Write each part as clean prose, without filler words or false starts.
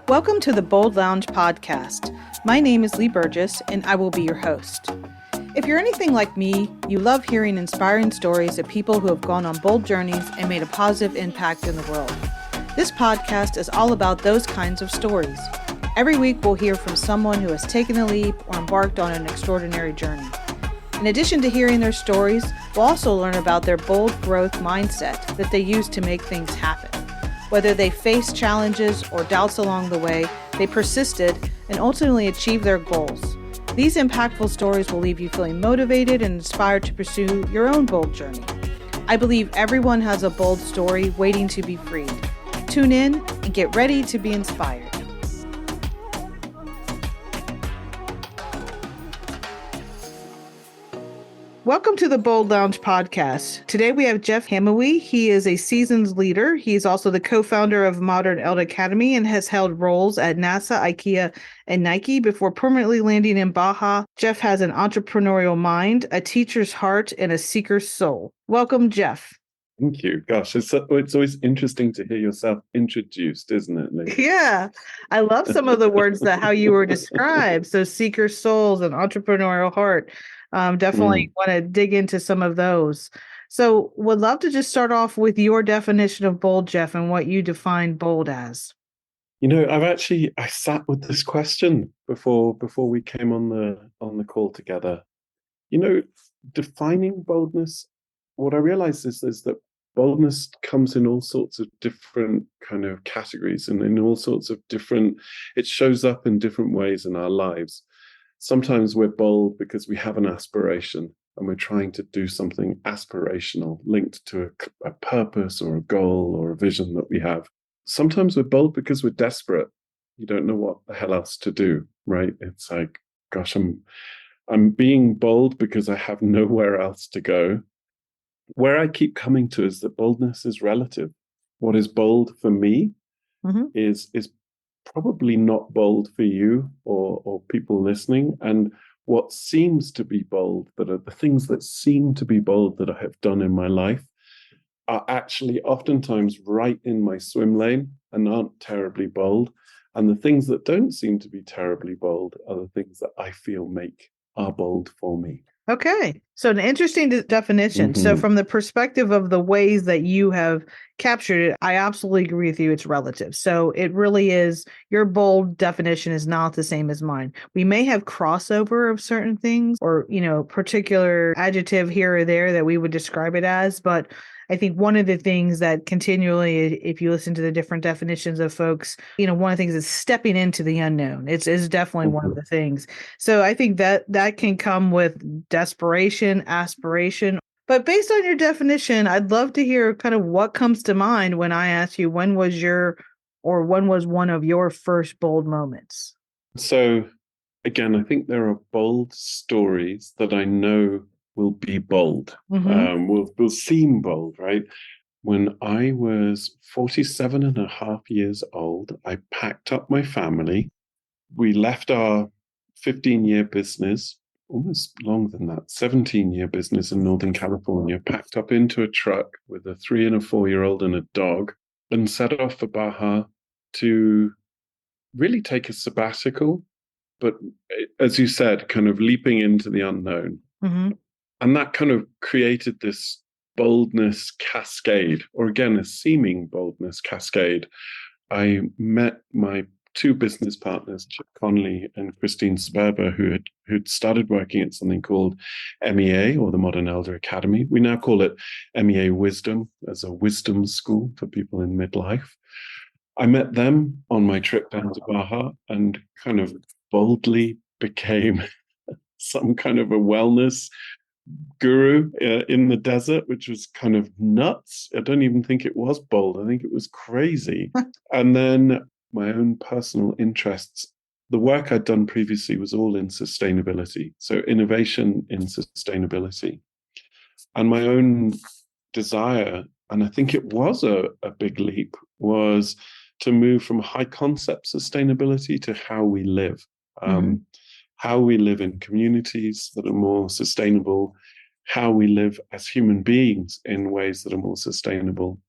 Welcome to the Bold Lounge podcast. My name is Lee Burgess, and I will be your host. If you're anything like me, you love hearing inspiring stories of people who have gone on bold journeys and made a positive impact in the world. This podcast is all about those kinds of stories. Every week, we'll hear from someone who has taken the leap or embarked on an extraordinary journey. In addition to hearing their stories, we'll also learn about their bold growth mindset that they use to make things happen. Whether they faced challenges or doubts along the way, they persisted and ultimately achieved their goals. These impactful stories will leave you feeling motivated and inspired to pursue your own bold journey. I believe everyone has a bold story waiting to be freed. Tune in and get ready to be inspired. Welcome to the Bold Lounge podcast. Today we have Jeff Hamaoui. He is a seasoned leader. He is also the co-founder of Modern Elder Academy and has held roles at NASA, IKEA, and Nike before permanently landing in Baja. Jeff has an entrepreneurial mind, a teacher's heart, and a seeker's soul. Welcome, Jeff. Thank you. Gosh, it's always interesting to hear yourself introduced, isn't it, Lee? Yeah, I love some of the words that how you were described. So seeker's souls and entrepreneurial heart. Definitely want to dig into some of those. So would love to just start off with your definition of bold, Jeff, and what you define bold as. You know, I sat with this question before we came on the call together. You know, defining boldness, what I realized is that boldness comes in all sorts of different kind of categories and in all sorts of different, it shows up in different ways in our lives. Sometimes we're bold because we have an aspiration and we're trying to do something aspirational linked to a purpose or a goal or a vision that we have. Sometimes we're bold because we're desperate. You don't know what the hell else to do, right? It's like, gosh, I'm being bold because I have nowhere else to go. Where I keep coming to is that boldness is relative. What is bold for me is probably not bold for you or people listening. And what seems to be bold, that are the things that seem to be bold that I have done in my life, are actually oftentimes right in my swim lane and aren't terribly bold. And the things that don't seem to be terribly bold are the things that I feel are bold for me. Okay. So an interesting definition. So from the perspective of the ways that you have captured it, I absolutely agree with you. It's relative. So it really is, your bold definition is not the same as mine. We may have crossover of certain things or, particular adjective here or there that we would describe it as, but I think one of the things that continually, if you listen to the different definitions of folks, one of the things is stepping into the unknown. It's definitely one of the things. So I think that can come with desperation, aspiration. But based on your definition, I'd love to hear kind of what comes to mind when I ask you, when was one of your first bold moments? So again, I think there are bold stories that I know will be bold, will seem bold, right? When I was 47 and a half years old, I packed up my family. We left our 15-year business, almost longer than that, 17-year business in Northern California, packed up into a truck with a 3 and a 4-year-old and a dog, and set off for Baja to really take a sabbatical, but as you said, kind of leaping into the unknown. And that kind of created this boldness cascade, or again, a seeming boldness cascade. I met my two business partners, Chip Conley and Christine Sperber, who'd started working at something called MEA, or the Modern Elder Academy. We now call it MEA Wisdom, as a wisdom school for people in midlife. I met them on my trip down to Baja and kind of boldly became some kind of a wellness guru in the desert, which was kind of nuts. I don't even think it was bold. I think it was crazy. And then my own personal interests, the work I'd done previously was all in sustainability. So innovation in sustainability. And my own desire, and I think it was a big leap, was to move from high concept sustainability to how we live. How we live in communities that are more sustainable, how we live as human beings in ways that are more sustainable.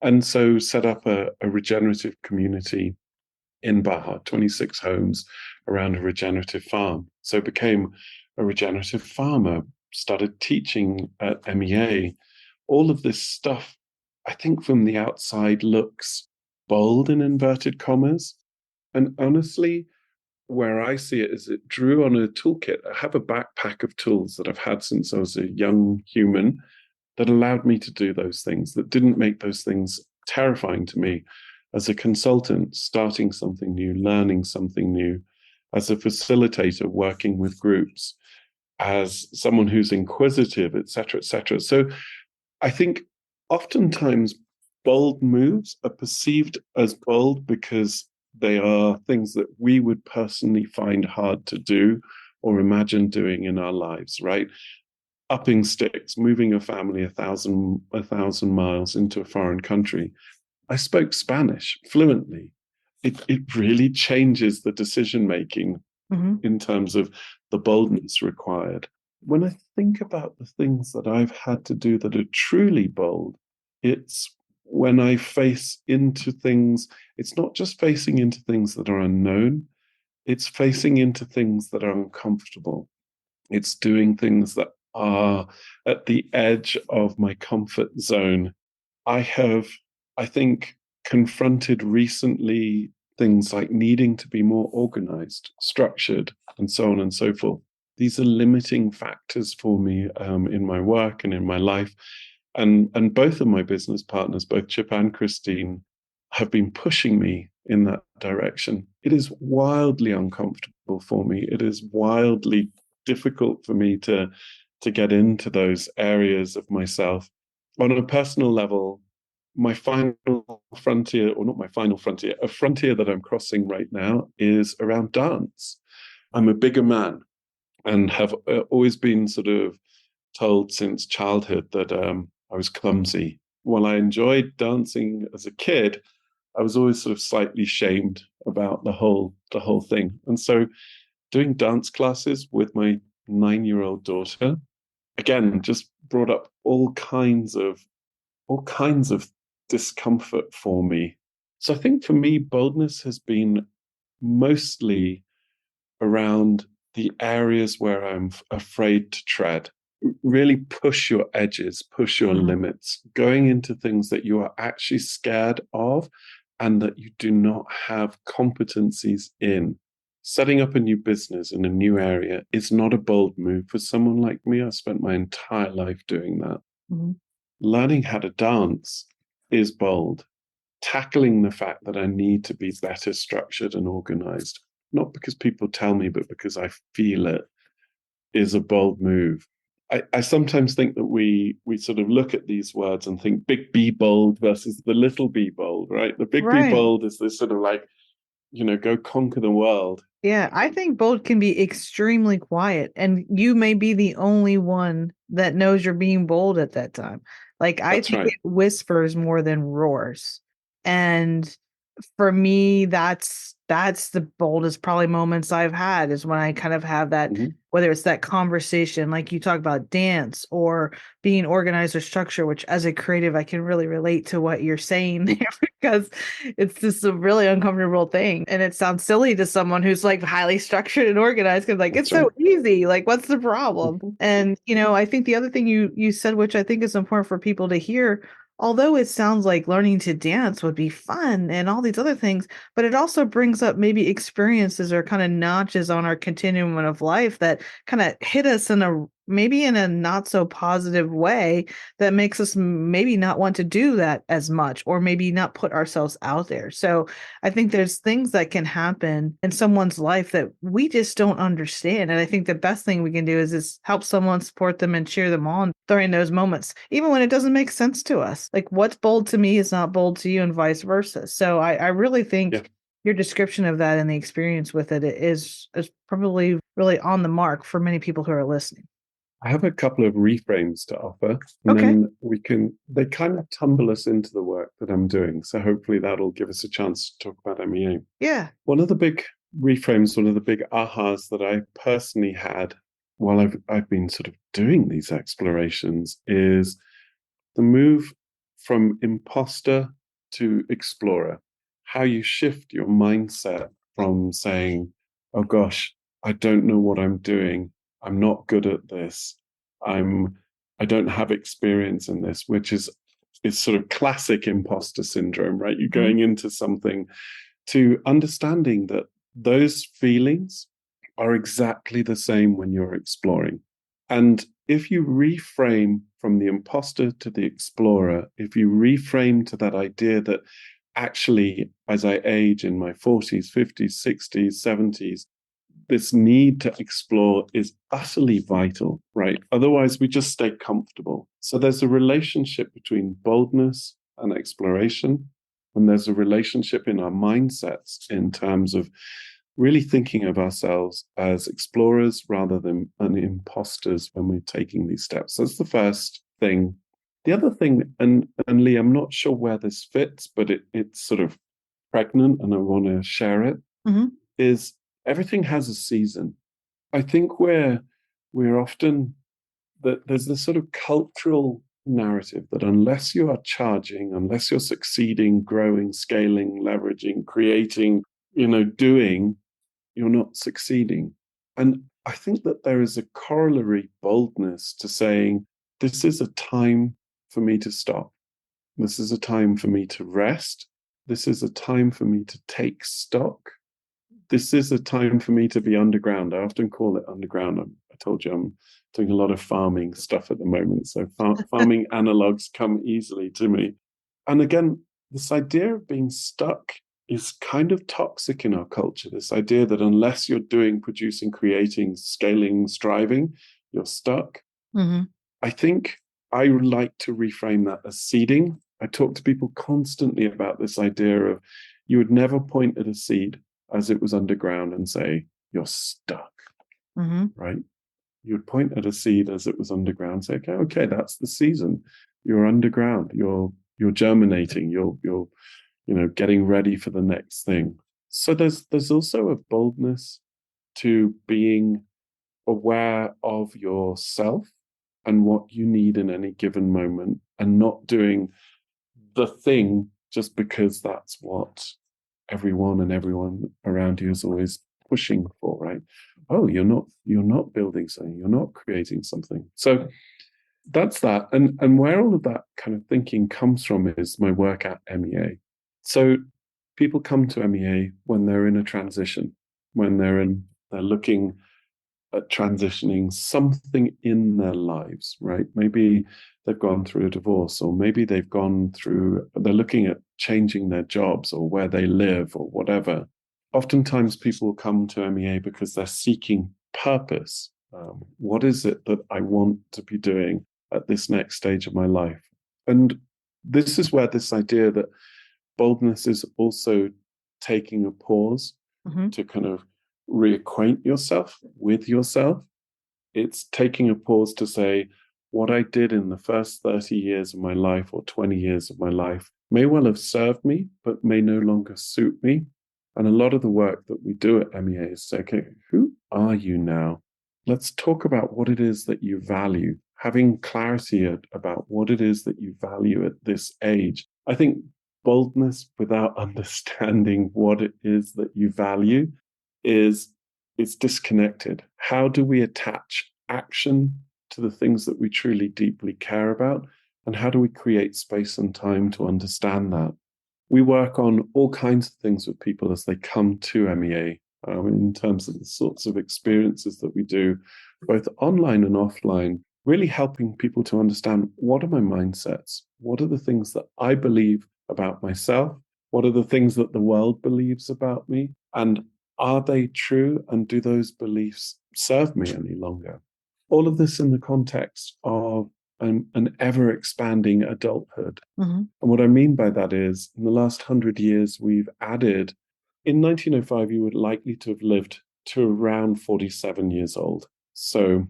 And so set up a regenerative community in Baja, 26 homes around a regenerative farm. So became a regenerative farmer, started teaching at MEA. All of this stuff, I think from the outside looks bold in inverted commas. And honestly, where I see it is it drew on a toolkit. I have a backpack of tools that I've had since I was a young human that allowed me to do those things, that didn't make those things terrifying to me as a consultant, starting something new, learning something new, as a facilitator, working with groups, as someone who's inquisitive, et cetera, et cetera. So I think oftentimes bold moves are perceived as bold because they are things that we would personally find hard to do or imagine doing in our lives, right? Upping sticks, moving a family a thousand miles into a foreign country. I spoke Spanish fluently. It really changes the decision making in terms of the boldness required. When I think about the things that I've had to do that are truly bold, it's when I face into things, it's not just facing into things that are unknown, it's facing into things that are uncomfortable. It's doing things that are at the edge of my comfort zone. I have, I think, confronted recently things like needing to be more organized, structured, and so on and so forth. These are limiting factors for me in my work and in my life. And both of my business partners, both Chip and Christine, have been pushing me in that direction. It is wildly uncomfortable for me. It is wildly difficult for me to get into those areas of myself. On a personal level, my final frontier, or not my final frontier, a frontier that I'm crossing right now is around dance. I'm a bigger man and have always been sort of told since childhood that I was clumsy. While I enjoyed dancing as a kid, I was always sort of slightly shamed about the whole thing. And so doing dance classes with my 9-year-old daughter, again, just brought up all kinds of discomfort for me. So I think for me, boldness has been mostly around the areas where I'm afraid to tread. Really push your edges, push your limits, going into things that you are actually scared of and that you do not have competencies in. Setting up a new business in a new area is not a bold move for someone like me. I spent my entire life doing that. Learning how to dance is bold. Tackling the fact that I need to be better structured and organized, not because people tell me, but because I feel it, is a bold move. I sometimes think that we sort of look at these words and think big B bold versus the little B bold, right? The big B bold is this sort of like, go conquer the world. Yeah, I think bold can be extremely quiet, and you may be the only one that knows you're being bold at that time. Like, I think it whispers more than roars. And for me, that's the boldest probably moments I've had is when I kind of have that, whether it's that conversation, like you talk about dance or being organized or structure, which as a creative, I can really relate to what you're saying there because it's just a really uncomfortable thing. And it sounds silly to someone who's like highly structured and organized because like, it's so easy. Like, what's the problem? And, I think the other thing you said, which I think is important for people to hear, although it sounds like learning to dance would be fun and all these other things, but it also brings up maybe experiences or kind of notches on our continuum of life that kind of hit us in a not so positive way that makes us maybe not want to do that as much or maybe not put ourselves out there. So I think there's things that can happen in someone's life that we just don't understand. And I think the best thing we can do is help someone, support them, and cheer them on during those moments, even when it doesn't make sense to us. Like, what's bold to me is not bold to you and vice versa. So I really think your description of that and the experience with it is probably really on the mark for many people who are listening. I have a couple of reframes to offer, and then they kind of tumble us into the work that I'm doing. So hopefully that'll give us a chance to talk about MEA. Yeah. One of the big reframes, one of the big ahas that I personally had while I've been sort of doing these explorations is the move from imposter to explorer. how you shift your mindset from saying, oh gosh, I don't know what I'm doing. I'm not good at this. I don't have experience in this, which is sort of classic imposter syndrome, right? You're going into something, to understanding that those feelings are exactly the same when you're exploring. And if you reframe from the imposter to the explorer, if you reframe to that idea that actually, as I age in my 40s, 50s, 60s, 70s, this need to explore is utterly vital, right? Otherwise, we just stay comfortable. So there's a relationship between boldness and exploration. And there's a relationship in our mindsets in terms of really thinking of ourselves as explorers rather than imposters when we're taking these steps. That's the first thing. The other thing, and Lee, I'm not sure where this fits, but it's sort of pregnant and I want to share it, is everything has a season. I think we're often, that there's this sort of cultural narrative that unless you are charging, unless you're succeeding, growing, scaling, leveraging, creating, doing, you're not succeeding. And I think that there is a corollary boldness to saying, this is a time for me to stop. This is a time for me to rest. This is a time for me to take stock. This is a time for me to be underground. I often call it underground. I told you I'm doing a lot of farming stuff at the moment. So farming analogs come easily to me. And again, this idea of being stuck is kind of toxic in our culture. This idea that unless you're doing, producing, creating, scaling, striving, you're stuck. I think I would like to reframe that as seeding. I talk to people constantly about this idea of you would never point at a seed as it was underground and say, you're stuck, right? You would point at a seed as it was underground and say, okay, that's the season. You're underground. You're germinating. You're getting ready for the next thing. So there's also a boldness to being aware of yourself and what you need in any given moment, and not doing the thing just because that's what everyone around you is always pushing for, right? Oh, you're not building something, you're not creating something. So that's that. And where all of that kind of thinking comes from is my work at MEA. So people come to MEA when they're in a transition, when they're looking at transitioning something in their lives, right? Maybe they've gone through a divorce, or maybe they're looking at changing their jobs or where they live or whatever. Oftentimes people come to MEA because they're seeking purpose. What is it that I want to be doing at this next stage of my life? And this is where this idea that boldness is also taking a pause to kind of reacquaint yourself with yourself. It's taking a pause to say, what I did in the first 30 years of my life or 20 years of my life may well have served me, but may no longer suit me. And a lot of the work that we do at MEA is say, okay, who are you now? Let's talk about what it is that you value, having clarity about what it is that you value at this age. I think boldness without understanding what it is that you value is disconnected. How do we attach action to the things that we truly deeply care about? And how do we create space and time to understand that? We work on all kinds of things with people as they come to MEA in terms of the sorts of experiences that we do, both online and offline, really helping people to understand, what are my mindsets? What are the things that I believe about myself? What are the things that the world believes about me? And are they true? And do those beliefs serve me any longer? All of this in the context of an ever-expanding adulthood. And what I mean by that is, in the last 100 years, we've added, in 1905, you were likely to have lived to around 47 years old. So,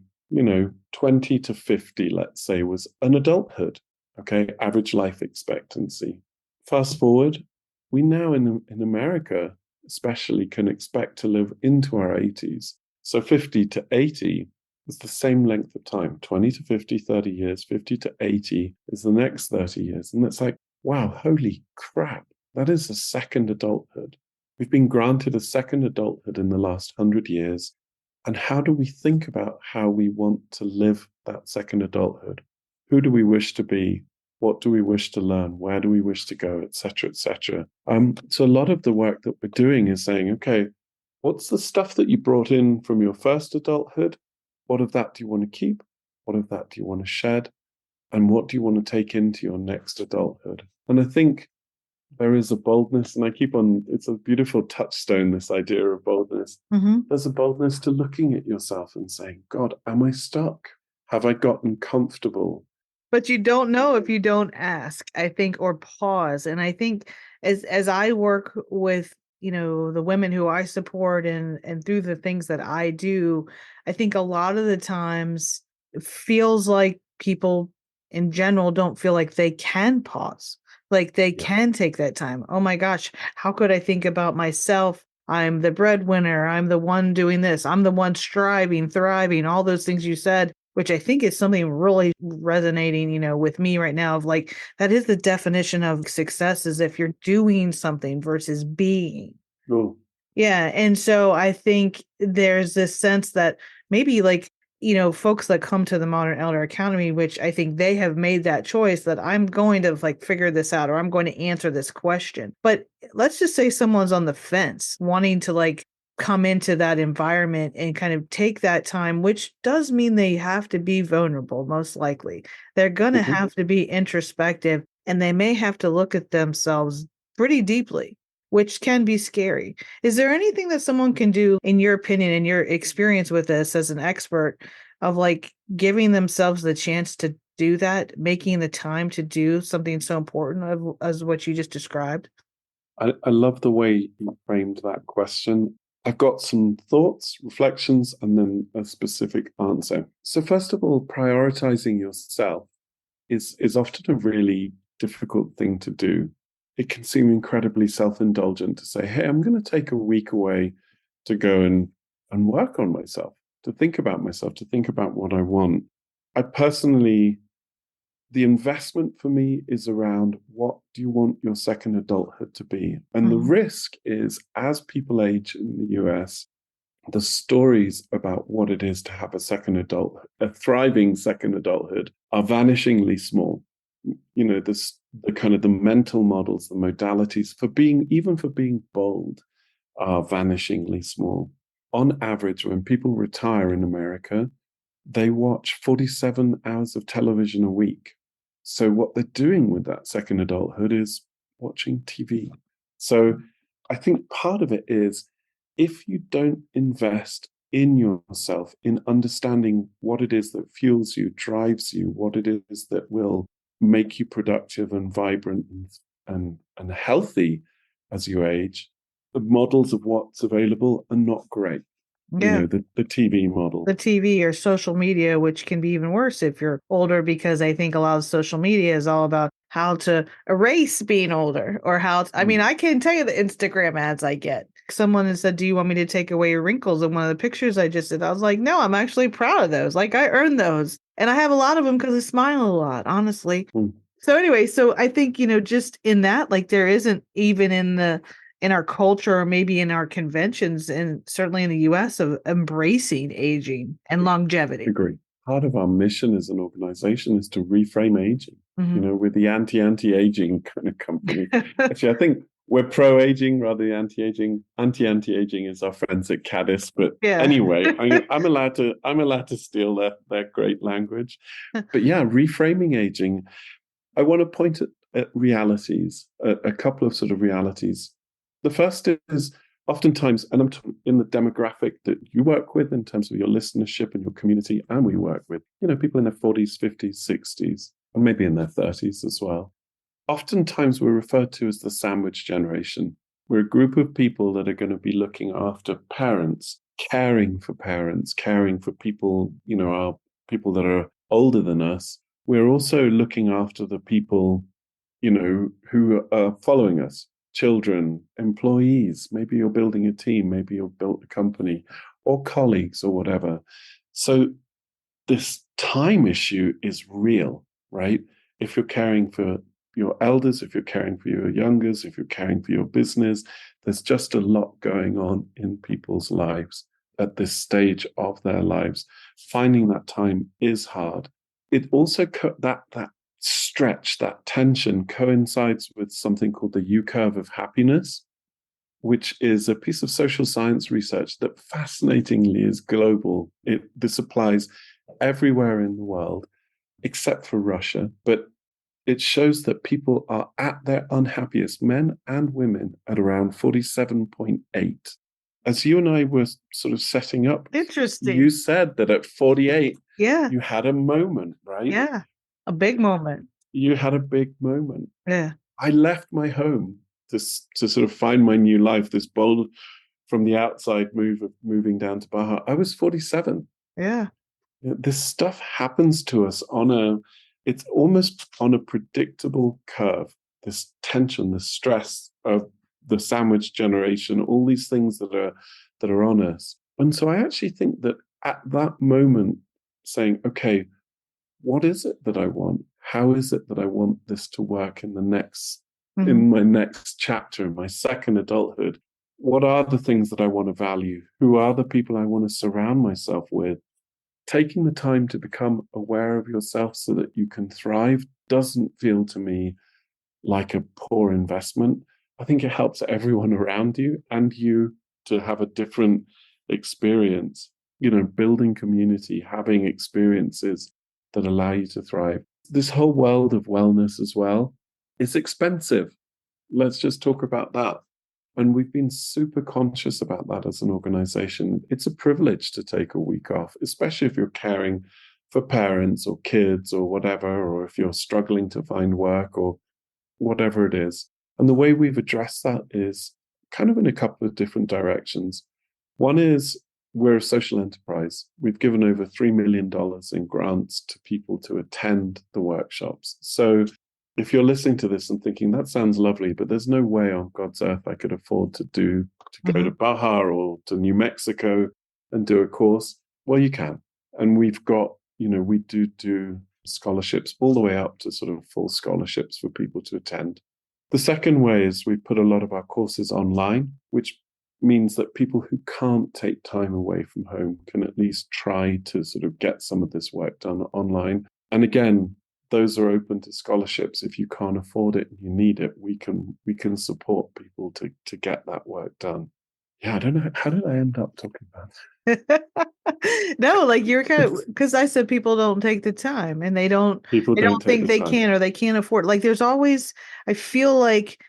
20 to 50, let's say, was an adulthood, okay, average life expectancy. Fast forward, we now in America especially can expect to live into our 80s. So 50 to 80 is the same length of time. 20 to 50, 30 years, 50 to 80 is the next 30 years. And it's like, wow, holy crap. That is a second adulthood. We've been granted a second adulthood in the last 100 years. And how do we think about how we want to live that second adulthood? Who do we wish to be? What do we wish to learn? Where do we wish to go, et cetera, et cetera? So a lot of the work that we're doing is saying, okay, what's the stuff that you brought in from your first adulthood? What of that do you want to keep? What of that do you want to shed? And what do you want to take into your next adulthood? And I think there is a boldness, and I keep on, it's a beautiful touchstone, this idea of boldness. Mm-hmm. There's a boldness to looking at yourself and saying, God, am I stuck? Have I gotten comfortable? But you don't know if you don't ask, I think, or pause. And I think as I work with, the women who I support and through the things that I do, I think a lot of the times it feels like people in general don't feel like they can pause. Like they can take that time. Oh my gosh, how could I think about myself? I'm the breadwinner. I'm the one doing this. I'm the one striving, thriving, all those things you said, which I think is something really resonating, with me right now of like, that is the definition of success is if you're doing something versus being. Oh, Yeah. And so I think there's this sense that maybe like, folks that come to the Modern Elder Academy, which I think they have made that choice that I'm going to like figure this out or I'm going to answer this question. But let's just say someone's on the fence wanting to like come into that environment and kind of take that time, which does mean they have to be vulnerable, most likely. They're going to have to be introspective and they may have to look at themselves pretty deeply, which can be scary. Is there anything that someone can do, in your opinion, in your experience with this as an expert, of like giving themselves the chance to do that, making the time to do something so important as what you just described? I love the way you framed that question. I've got some thoughts, reflections, and then a specific answer. So first of all, prioritizing yourself is often a really difficult thing to do. It can seem incredibly self-indulgent to say, hey, I'm going to take a week away to go and work on myself, to think about myself, to think about what I want. I personally, the investment for me is around what do you want your second adulthood to be? And the risk is as people age in the US, the stories about what it is to have a thriving second adulthood are vanishingly small. The kind of the mental models, the modalities for being bold are vanishingly small. On average, when people retire in America, they watch 47 hours of television a week. So what they're doing with that second adulthood is watching TV. So I think part of it is if you don't invest in yourself, in understanding what it is that fuels you, drives you, what it is that will make you productive and vibrant and healthy as you age, the models of what's available are not great. Yeah. The TV model. The TV or social media, which can be even worse if you're older, because I think a lot of social media is all about how to erase being older or I mean, I can't tell you the Instagram ads I get. Someone has said, do you want me to take away your wrinkles? In one of the pictures I just did, I was like, no, I'm actually proud of those. Like I earned those. And I have a lot of them because I smile a lot, honestly. So anyway, so I think, just in that, like there isn't even in our culture or maybe in our conventions and certainly in the US of embracing aging and longevity. Agree. Part of our mission as an organization is to reframe aging. We're the anti-aging kind of company. Actually, I think we're pro-aging rather than anti-aging. Anti-aging is our friends at Caddis, but anyway, I'm allowed to steal their great language. But yeah, reframing aging. I want to point at realities, a couple of sort of realities. The first is oftentimes, and I'm in the demographic that you work with in terms of your listenership and your community, and we work with, people in their 40s, 50s, 60s, and maybe in their 30s as well. Oftentimes we're referred to as the sandwich generation. We're a group of people that are going to be looking after parents, caring for people, our people that are older than us. We're also looking after the people, who are following us. Children, employees, maybe you're building a team, maybe you've built a company, or colleagues or whatever. So this time issue is real, right? If you're caring for your elders, if you're caring for your youngers, if you're caring for your business. There's just a lot going on in people's lives at this stage of their lives. Finding that time is hard. It also that stretch, that tension coincides with something called the U curve of happiness, which is a piece of social science research that fascinatingly is global. This applies everywhere in the world except for Russia, but it shows that people are at their unhappiest, men and women, at around 47.8. As you and I were sort of setting up, Interesting. you said that at 48, Yeah. you had a moment, right? Yeah. A big moment. You had a big moment. Yeah. I left my home to sort of find my new life, this bold from the outside move of moving down to Baja. I was 47. Yeah. This stuff happens to us it's almost on a predictable curve. This tension, the stress of the sandwich generation, all these things that are on us. And so I actually think that at that moment, saying, okay, what is it that I want? How is it that I want this to work in my next chapter, in my second adulthood? What are the things that I want to value? Who are the people I want to surround myself with? Taking the time to become aware of yourself so that you can thrive doesn't feel to me like a poor investment. I think it helps everyone around you and you to have a different experience, building community, having experiences that allow you to thrive. This whole world of wellness as well is expensive. Let's just talk about that. And we've been super conscious about that as an organization. It's a privilege to take a week off, especially if you're caring for parents or kids or whatever, or if you're struggling to find work or whatever it is. And the way we've addressed that is kind of in a couple of different directions. One is we're a social enterprise. We've given over $3 million in grants to people to attend the workshops. So if you're listening to this and thinking, that sounds lovely, but there's no way on God's earth I could afford to go to Baja or to New Mexico and do a course, well, you can. And we've got, we do scholarships all the way up to sort of full scholarships for people to attend. The second way is we've put a lot of our courses online, which means that people who can't take time away from home can at least try to sort of get some of this work done online. And again, those are open to scholarships. If you can't afford it and you need it, we can support people to get that work done. Yeah, I don't know. How did I end up talking about it? No, like you're kind of, because I said people don't take the time and they don't think they can or they can't afford. Like there's always, I feel like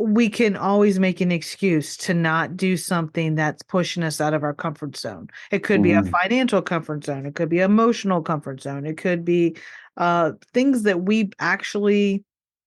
we can always make an excuse to not do something that's pushing us out of our comfort zone. It could be a financial comfort zone. It could be emotional comfort zone. It could be things that we actually,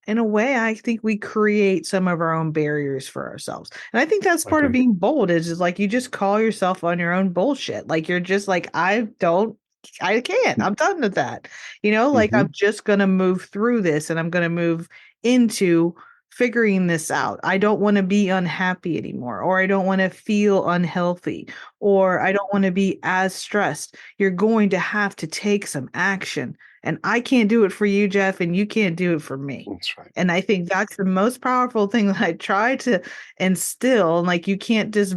in a way, I think we create some of our own barriers for ourselves. And I think that's part of being bold is like you just call yourself on your own bullshit. Like you're just like, I can't. I'm done with that. Like I'm just going to move through this and I'm going to move into figuring this out. I don't want to be unhappy anymore, or I don't want to feel unhealthy, or I don't want to be as stressed. You're going to have to take some action. And I can't do it for you, Jeff, and you can't do it for me. That's right. And I think that's the most powerful thing that I try to instill. Like, you can't just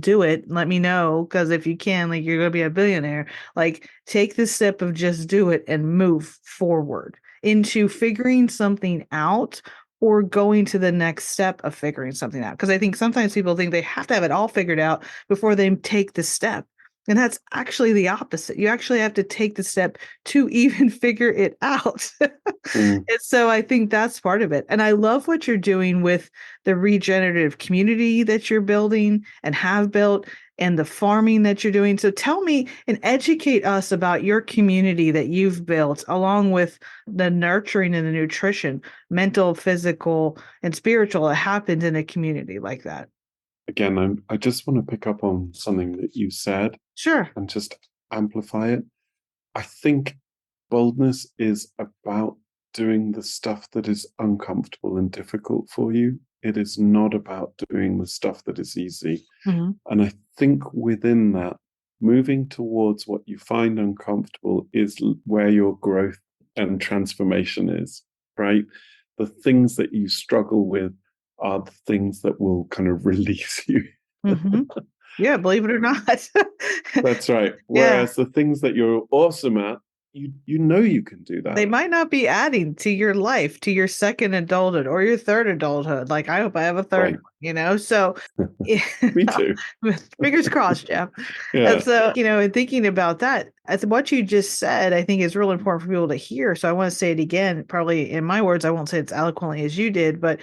do it. Let me know, because if you can, like, you're going to be a billionaire. Like, take the step of just do it and move forward into figuring something out or going to the next step of figuring something out. Because I think sometimes people think they have to have it all figured out before they take the step. And that's actually the opposite. You actually have to take the step to even figure it out. And so I think that's part of it. And I love what you're doing with the regenerative community that you're building and have built and the farming that you're doing. So tell me and educate us about your community that you've built, along with the nurturing and the nutrition, mental, physical, and spiritual that happens in a community like that. Again, I just want to pick up on something that you said. Sure. And just amplify it. I think boldness is about doing the stuff that is uncomfortable and difficult for you. It is not about doing the stuff that is easy. And I think within that, moving towards what you find uncomfortable is where your growth and transformation is, right? the things that you struggle with are the things that will kind of release you. Mm-hmm. Yeah, believe it or not. That's right. Yeah. Whereas the things that you're awesome at, you know you can do that. They might not be adding to your life, to your second adulthood or your third adulthood. Like, I hope I have a third Right. one, you know? So, Me too. fingers crossed, Jeff. And Yeah. so, in thinking about that, what you just said, I think is really important for people to hear. So I want to say it again, probably in my words, I won't say it as eloquently as you did, but,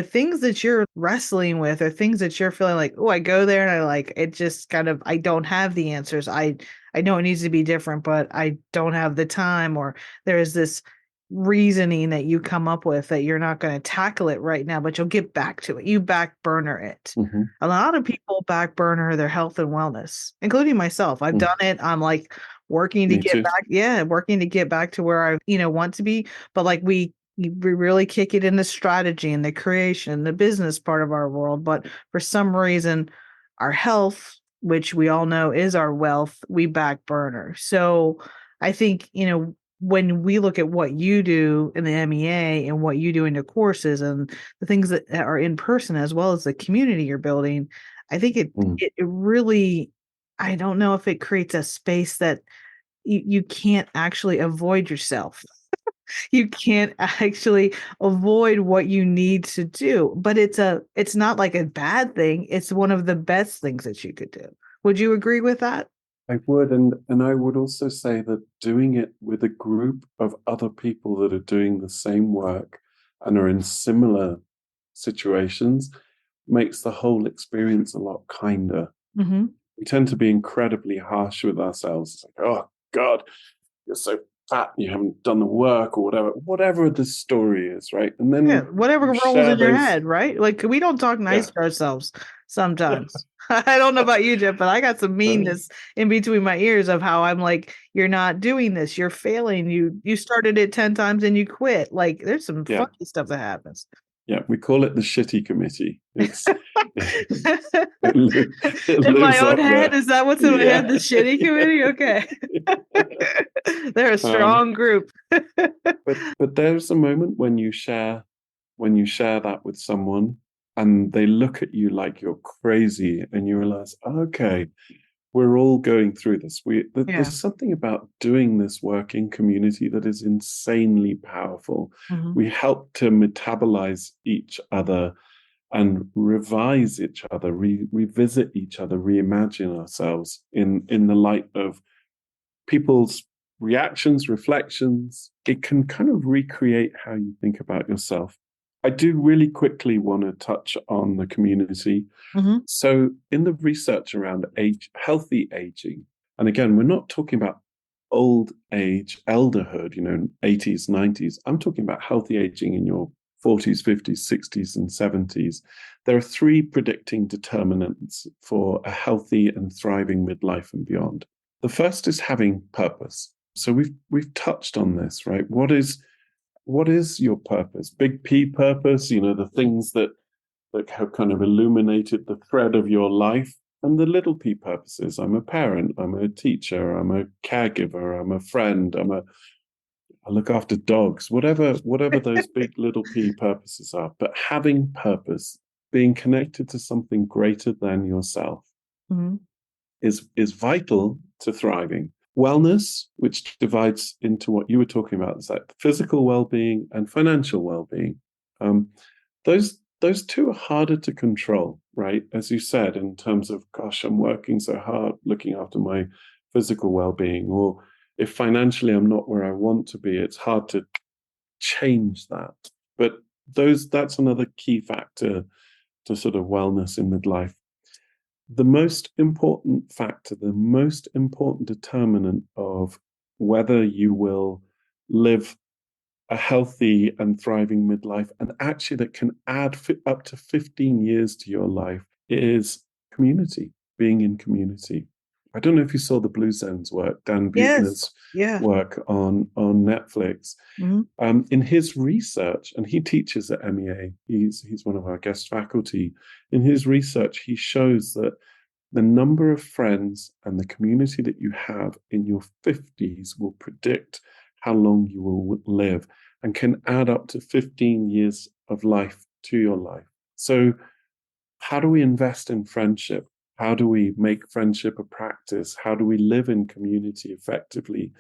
things that you're wrestling with or things that you're feeling like, oh, I go there and I like, it just kind of, I don't have the answers. I know it needs to be different, but I don't have the time, or there is this reasoning that you come up with that you're not going to tackle it right now, but you'll get back to it. You back burner it. Mm-hmm. A lot of people back burner their health and wellness, including myself. I've done it. I'm like working to Me get too. back. Yeah, working to get back to where I, want to be. But like we really kick it in the strategy and the creation, the business part of our world. But for some reason, our health, which we all know is our wealth, we back burner. So I think, when we look at what you do in the MEA and what you do in the courses and the things that are in person, as well as the community you're building, I think it really, I don't know if it creates a space that you can't actually avoid yourself. You can't actually avoid what you need to do, but it's not like a bad thing. It's one of the best things that you could do. Would you agree with that? I would, and I would also say that doing it with a group of other people that are doing the same work and are in similar situations makes the whole experience a lot kinder. Mm-hmm. We tend to be incredibly harsh with ourselves. It's like, oh God, you're so fat, you haven't done the work, or whatever the story is, right? And Yeah, then whatever you rolls share in your those. head, right? Like, we don't talk nice Yeah. to ourselves sometimes. I don't know about you, Jeff, but I got some meanness in between my ears of how I'm like, you're not doing this, you're failing. You started it 10 times and you quit. Like, there's some Yeah. funky stuff that happens. Yeah, we call it the shitty committee. It's it In my lives own up head, there. is that what's in my head? The shitty committee? Okay. They're a strong group. But there's a moment when you share that with someone and they look at you like you're crazy and you realize, okay, we're all going through this. There's something about doing this work in community that is insanely powerful. Mm-hmm. We help to metabolize each other and revise each other, revisit each other, reimagine ourselves in the light of people's reactions, reflections. It can kind of recreate how you think about yourself. I do really quickly want to touch on the community. Mm-hmm. So in the research around healthy aging, and again, we're not talking about old age, elderhood, 80s, 90s. I'm talking about healthy aging in your 40s, 50s, 60s, and 70s. There are 3 predicting determinants for a healthy and thriving midlife and beyond. The first is having purpose. So we've touched on this, right? What is your purpose? Big P purpose, the things that have kind of illuminated the thread of your life, and the little P purposes. I'm a parent, I'm a teacher, I'm a caregiver, I'm a friend, I look after dogs, whatever those big little P purposes are. But having purpose, being connected to something greater than yourself, Mm-hmm. is vital to thriving. Wellness, which divides into what you were talking about, is like physical well-being and financial well-being. Those 2 are harder to control, right? As you said, in terms of, gosh, I'm working so hard looking after my physical well-being, or if financially I'm not where I want to be, it's hard to change that. But that's another key factor to sort of wellness in midlife. The most important factor, the most important determinant of whether you will live a healthy and thriving midlife, and actually that can add up to 15 years to your life, is community, being in community. I don't know if you saw the Blue Zones work, Dan Buettner's work on Netflix. Mm-hmm. In his research, and he teaches at MEA, he's one of our guest faculty. In his research, he shows that the number of friends and the community that you have in your 50s will predict how long you will live. and can add up to 15 years of life to your life. So how do we invest in friendship? How do we make friendship a practice? How do we live in community effectively,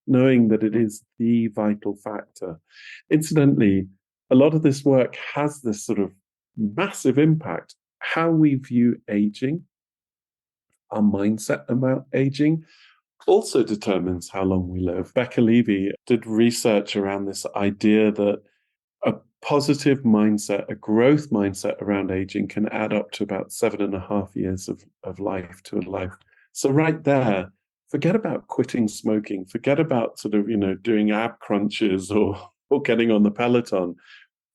knowing that it is the vital factor? Incidentally, a lot of this work has this sort of massive impact. How we view aging, our mindset about aging, also determines how long we live. Becca Levy did research around this idea that a positive mindset, a growth mindset around aging can add up to about 7.5 years of life to a life. So right there, forget about quitting smoking, forget about sort of, doing ab crunches or getting on the Peloton.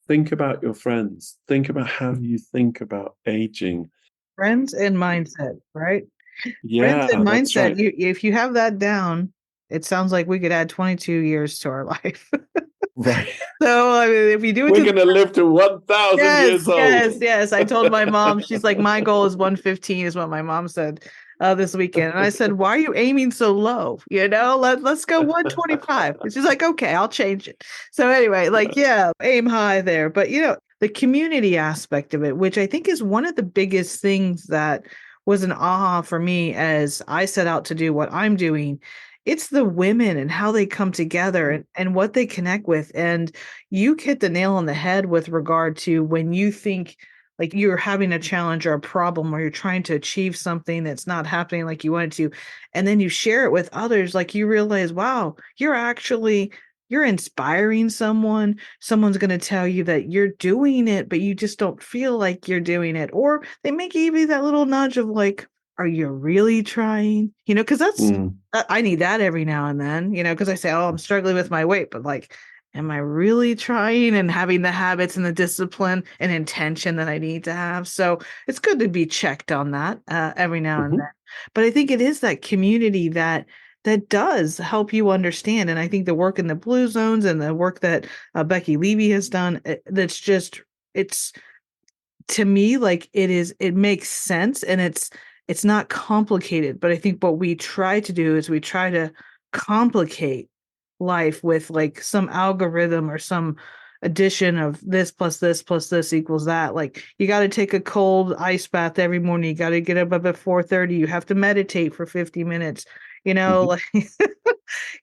Think about your friends. Think about how you think about aging. Friends and mindset, right? Friends Yeah, and that's mindset. right. If you have that down, it sounds like we could add 22 years to our life. Right. So, I mean, if you do it We're to going to live to 1,000 years yes, old. yes, yes. I told my mom, she's like, my goal is 115, is what my mom said this weekend. And I said, why are you aiming so low? Let's go 125. And she's like, okay, I'll change it. So anyway, like, yeah, aim high there. But the community aspect of it, which I think is one of the biggest things that was an aha for me as I set out to do what I'm doing. It's the women and how they come together and what they connect with. And you hit the nail on the head with regard to when you think like you're having a challenge or a problem or you're trying to achieve something that's not happening like you wanted to, and then you share it with others, like you realize, wow, you're inspiring someone. Someone's going to tell you that you're doing it, but you just don't feel like you're doing it. Or they may give you that little nudge of like, are you really trying? Because I need that every now and then, because I say, oh, I'm struggling with my weight, but like, am I really trying and having the habits and the discipline and intention that I need to have? So it's good to be checked on that every now and then. But I think it is that community that does help you understand. And I think the work in the blue zones and the work that Becky Levy has done, it's to me like it makes sense, and it's not complicated. But I think what we try to do is we try to complicate life with like some algorithm or some addition of this plus this equals that. Like you got to take a cold ice bath every morning. You got to get up at 4:30. You have to meditate for 50 minutes. Like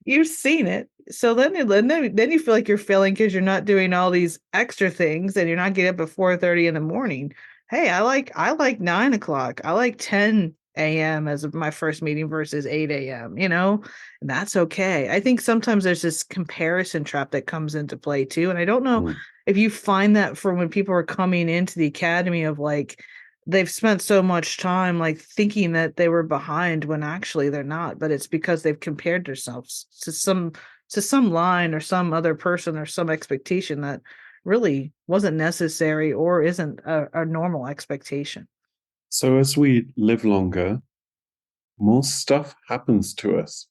you've seen it. So then you feel like you're failing because you're not doing all these extra things and you're not getting up at 4:30 in the morning. Hey, I like 9 o'clock. I like 10 a.m. as my first meeting versus 8 a.m. And that's okay. I think sometimes there's this comparison trap that comes into play too. And I don't know if you find that for when people are coming into the academy of like, they've spent so much time like thinking that they were behind when actually they're not, but it's because they've compared themselves to some line or some other person or some expectation that really wasn't necessary or isn't a normal expectation. So as we live longer, more stuff happens to us,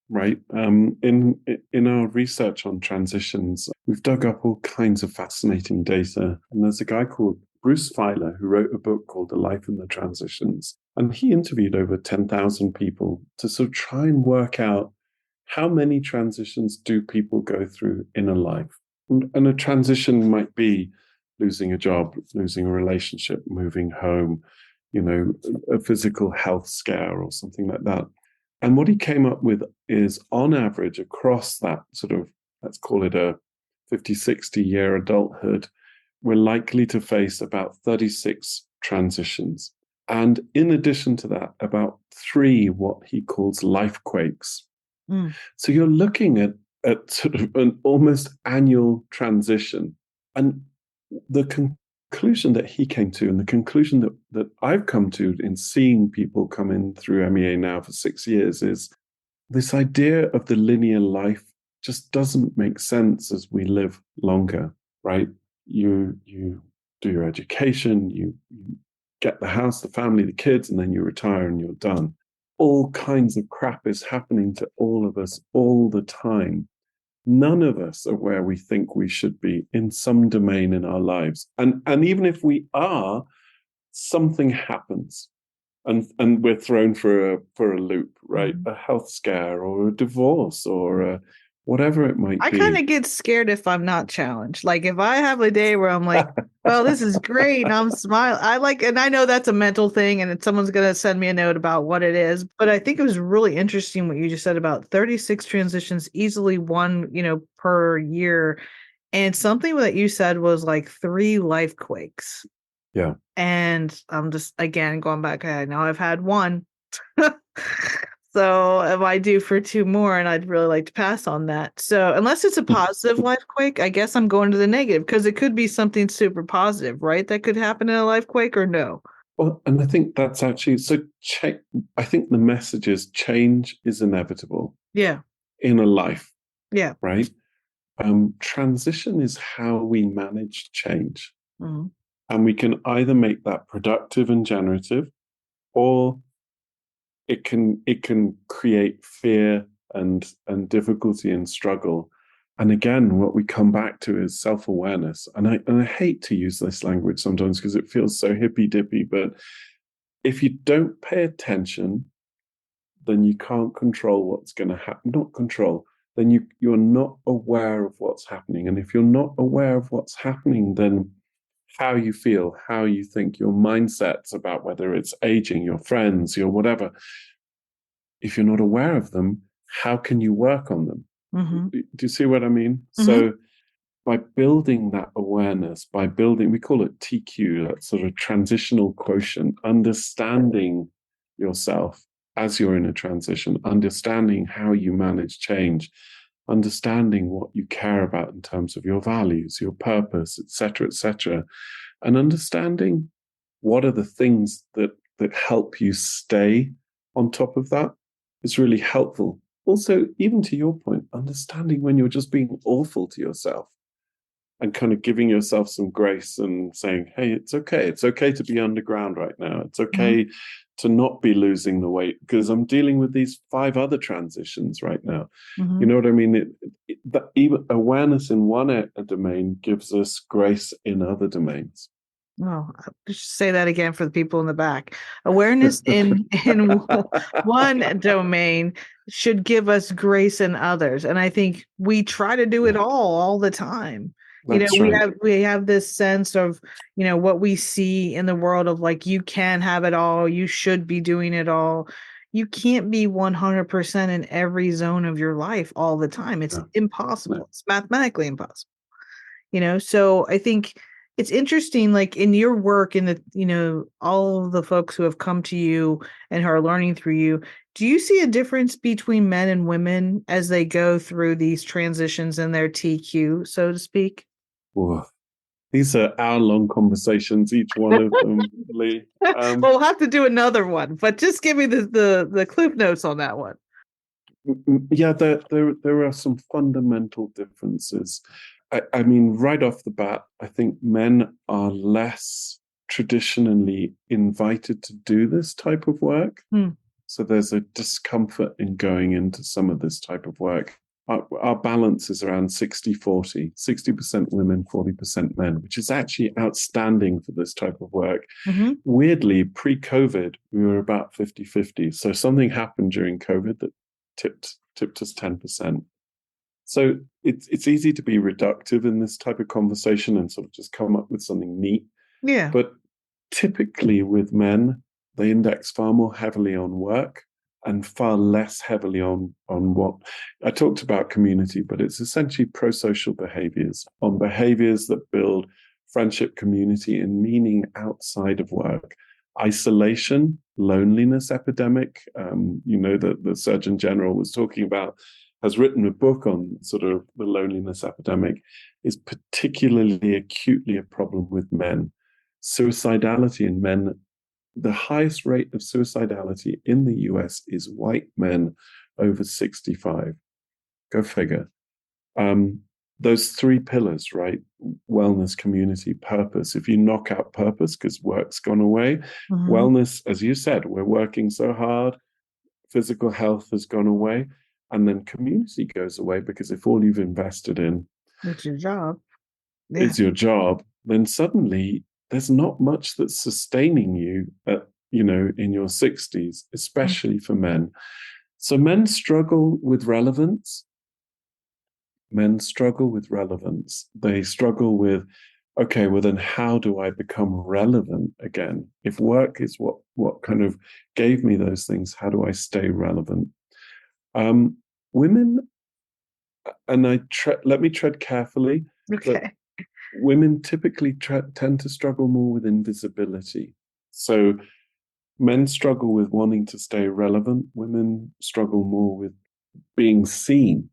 right? In our research on transitions, we've dug up all kinds of fascinating data. And there's a guy called Bruce Feiler who wrote a book called The Life and the Transitions. And he interviewed over 10,000 people to sort of try and work out how many transitions do people go through in a life. And a transition might be losing a job, losing a relationship, moving home, a physical health scare or something like that. And what he came up with is, on average, across that sort of, let's call it a 50, 60-year adulthood, we're likely to face about 36 transitions. And in addition to that, about 3 what he calls life quakes. So you're looking at sort of an almost annual transition. And the conclusion that he came to, and the conclusion that I've come to in seeing people come in through MEA now for 6 years, is this idea of the linear life just doesn't make sense as we live longer, right? You do your education, you get the house, the family, the kids, and then you retire and you're done. All kinds of crap is happening to all of us all the time. None of us are where we think we should be in some domain in our lives. And even if we are, something happens and we're thrown for a loop, right? A health scare or a divorce or whatever it might I kind be. of get scared if I'm not challenged. Like if I have a day where I'm like, well, this is great, and I'm smiling. And I know that's a mental thing, and someone's gonna send me a note about what it is. But I think it was really interesting what you just said about 36 transitions, easily one, per year. And something that you said was like 3 life quakes. Yeah. And I'm just again going back. I know I've had one. So am I due for 2 more? And I'd really like to pass on that. So unless it's a positive life quake, I guess I'm going to the negative because it could be something super positive, right? That could happen in a life quake or no. Well, and I think that's actually so. I think the message is change is inevitable Yeah. in a life, Yeah. right? Transition is how we manage change. Mm-hmm. And we can either make that productive and generative, or it can create fear and difficulty and struggle. And again, what we come back to is self-awareness. And I hate to use this language sometimes because it feels so hippy-dippy, but if you don't pay attention, then you can't control what's going to happen. Not control, then you're not aware of what's happening. And if you're not aware of what's happening, then how you feel, how you think, your mindsets about whether it's aging, your friends, your whatever, if you're not aware of them, how can you work on them? Mm-hmm. Do you see what I mean? Mm-hmm. So by building that awareness, we call it TQ, that sort of transitional quotient, understanding yourself as you're in a transition, understanding how you manage change, understanding what you care about in terms of your values, your purpose, etc., and understanding what are the things that help you stay on top of that is really helpful. Also, even to your point, understanding when you're just being awful to yourself and kind of giving yourself some grace and saying, hey, it's okay. It's okay to be underground right now. It's okay to not be losing the weight because I'm dealing with these 5 other transitions right now. Mm-hmm. You know what I mean? That even awareness in one domain gives us grace in other domains. Oh, just say that again for the people in the back. Awareness in one domain should give us grace in others, and I think we try to do it all the time. That's We right. have this sense of what we see in the world of like you can have it all, you should be doing it all. You can't be 100% in every zone of your life all the time. It's impossible. No. It's mathematically impossible. So I think it's interesting, like in your work and all of the folks who have come to you and who are learning through you, do you see a difference between men and women as they go through these transitions in their TQ, so to speak? Whoa. These are hour-long conversations, each one of them, Lee. Well, we'll have to do another one, but just give me the cliff notes on that one. Yeah, there are some fundamental differences. I mean, right off the bat, I think men are less traditionally invited to do this type of work. So there's a discomfort in going into some of this type of work. Our balance is around 60-40, 60% women, 40% men, which is actually outstanding for this type of work. Weirdly, pre-COVID, we were about 50-50. So something happened during COVID that tipped us 10%. So it's easy to be reductive in this type of conversation and sort of just come up with something neat. Yeah. But typically with men, they index far more heavily on work and far less heavily on what I talked about community, but it's essentially pro-social behaviors, on behaviors that build friendship, community, and meaning outside of work. Isolation, loneliness epidemic, that the Surgeon General was talking about, has written a book on sort of the loneliness epidemic, is particularly acutely a problem with men. Suicidality in men, the highest rate of suicidality in the US is white men over 65. Go figure. Those 3 pillars, right? Wellness, community, purpose. If you knock out purpose because work's gone away, wellness, as you said, we're working so hard, physical health has gone away, and then community goes away because if all you've invested in It's your job. is your job, then suddenly there's not much that's sustaining you in your 60s, especially for men. So men struggle with relevance. Men struggle with relevance. They struggle with, okay, well then how do I become relevant again? If work is what kind of gave me those things, how do I stay relevant? Women, and let me tread carefully, but Okay. women typically tend to struggle more with invisibility. So men struggle with wanting to stay relevant. Women struggle more with being seen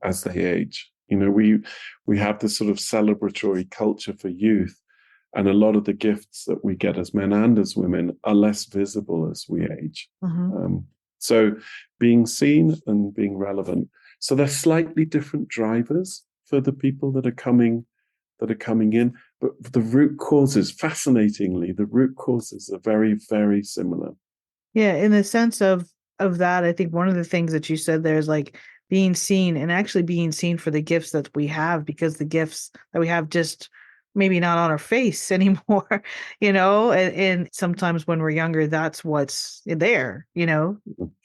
as they age. We have this sort of celebratory culture for youth, and a lot of the gifts that we get as men and as women are less visible as we age. So being seen and being relevant. So they're slightly different drivers for the people that are coming in, but the root causes, fascinatingly, the root causes are very, very similar. Yeah, in the sense of that, I think one of the things that you said there is like being seen, and actually being seen for the gifts that we have, because the gifts that we have just maybe not on our face anymore, and sometimes when we're younger, that's what's there,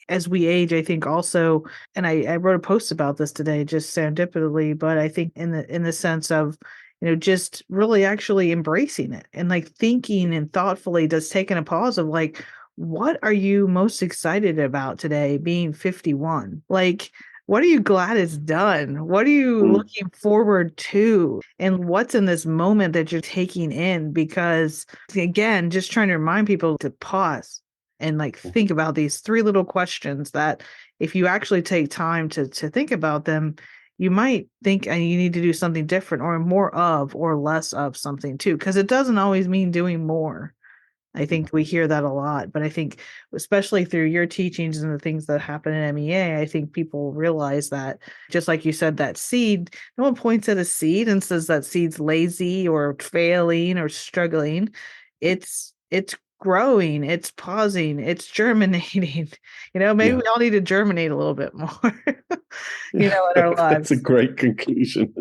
as we age. I think also, and I wrote a post about this today, just serendipitously, but I think in the sense of, just really actually embracing it and like thinking and thoughtfully just taking a pause of like, what are you most excited about today being 51? Like, what are you glad it's done? What are you looking forward to? And what's in this moment that you're taking in? Because again, just trying to remind people to pause and like think about these three little questions that if you actually take time to think about them, you might think and you need to do something different or more of or less of something too. Because it doesn't always mean doing more. I think we hear that a lot, but I think especially through your teachings and the things that happen in MEA, I think people realize that, just like you said, that seed, no one points at a seed and says that seed's lazy or failing or struggling. It's growing, it's pausing, it's germinating. Maybe we all need to germinate a little bit more, in our That's a lives. great conclusion.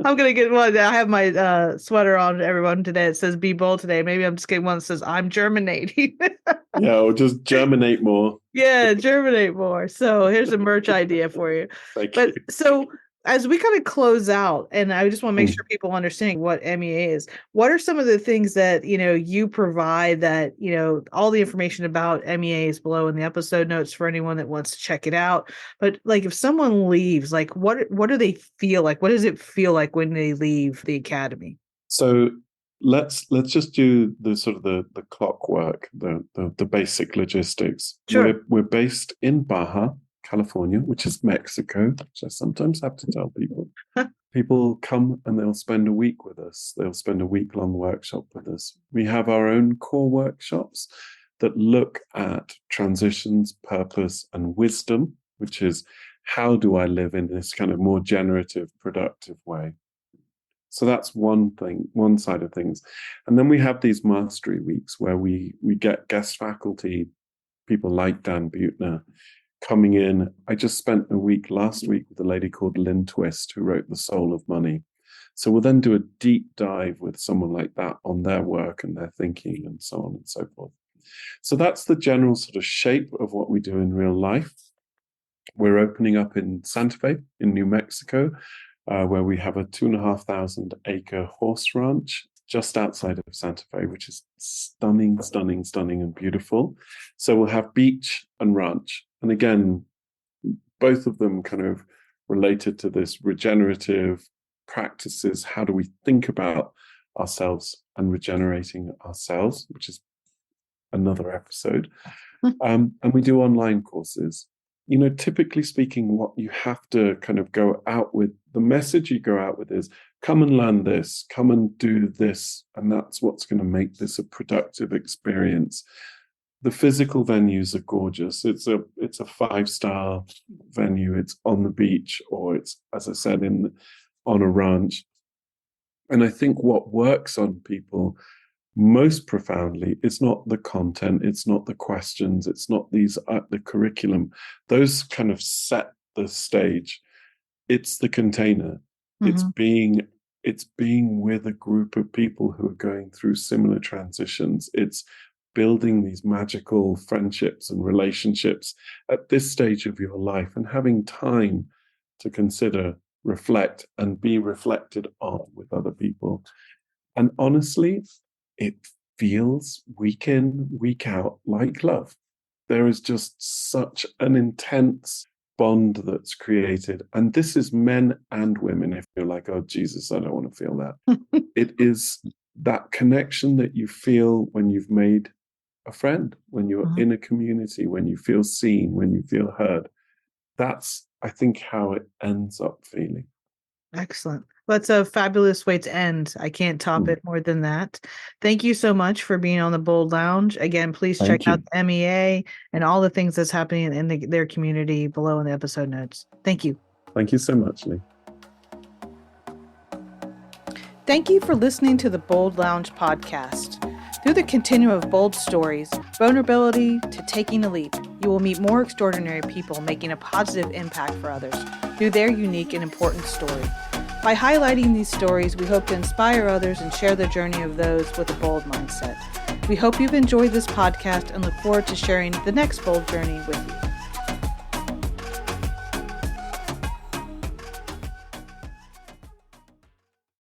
I'm gonna get one. I have my sweater on, everyone, today. It says "Be bold" today. Maybe I'm just getting one that says "I'm germinating." Yeah, or just germinate more. Yeah, germinate more. So here's a merch idea for you. Thank But you. so as we kind of close out, and I just want to make sure people understand what MEA is, what are some of the things that you provide that, all the information about MEA is below in the episode notes for anyone that wants to check it out. But like if someone leaves, like what do they feel like? What does it feel like when they leave the academy? So let's just do the sort of the clockwork, the basic logistics. Sure. We're based in Baja, California, which is Mexico, which I sometimes have to tell people. People come and they'll spend a week with us. They'll spend a week-long workshop with us. We have our own core workshops that look at transitions, purpose, and wisdom, which is how do I live in this kind of more generative, productive way. So that's one thing, one side of things. And then we have these mastery weeks where we get guest faculty, people like Dan Buettner, coming in. I just spent a week last week with a lady called Lynn Twist, who wrote The Soul of Money. So we'll then do a deep dive with someone like that on their work and their thinking and so on and so forth. So that's the general sort of shape of what we do in real life. We're opening up in Santa Fe in New Mexico, where we have a 2,500 acre horse ranch just outside of Santa Fe, which is stunning, stunning, stunning and beautiful. So we'll have beach and ranch. And again, both of them kind of related to this regenerative practices. How do we think about ourselves and regenerating ourselves, which is another episode. And we do online courses. Typically speaking, what you have to kind of go out with, the message you go out with is come and learn this, come and do this, and that's what's going to make this a productive experience. The physical venues are gorgeous. It's a 5-star venue. It's on the beach, or it's, as I said, on a ranch. And I think what works on people most profoundly, it's not the content, it's not the questions, it's not the curriculum. Those kind of set the stage. It's the container. It's being with a group of people who are going through similar transitions. It's building these magical friendships and relationships at this stage of your life and having time to consider, reflect, and be reflected on with other people. And honestly, it feels week in, week out like love. There is just such an intense bond that's created. And this is men and women. If you're like, oh, Jesus, I don't want to feel that. It is that connection that you feel when you've made a friend, when you're in a community, when you feel seen, when you feel heard. That's, I think, how it ends up feeling. Excellent. That's a fabulous way to end. I can't top it more than that. Thank you so much for being on the Bold Lounge. Again, please check out the MEA and all the things that's happening in their community below in the episode notes. Thank you. Thank you so much, Lee. Thank you for listening to the Bold Lounge podcast. Through the continuum of bold stories, vulnerability to taking a leap, you will meet more extraordinary people making a positive impact for others through their unique and important story. By highlighting these stories, we hope to inspire others and share the journey of those with a bold mindset. We hope you've enjoyed this podcast and look forward to sharing the next bold journey with you.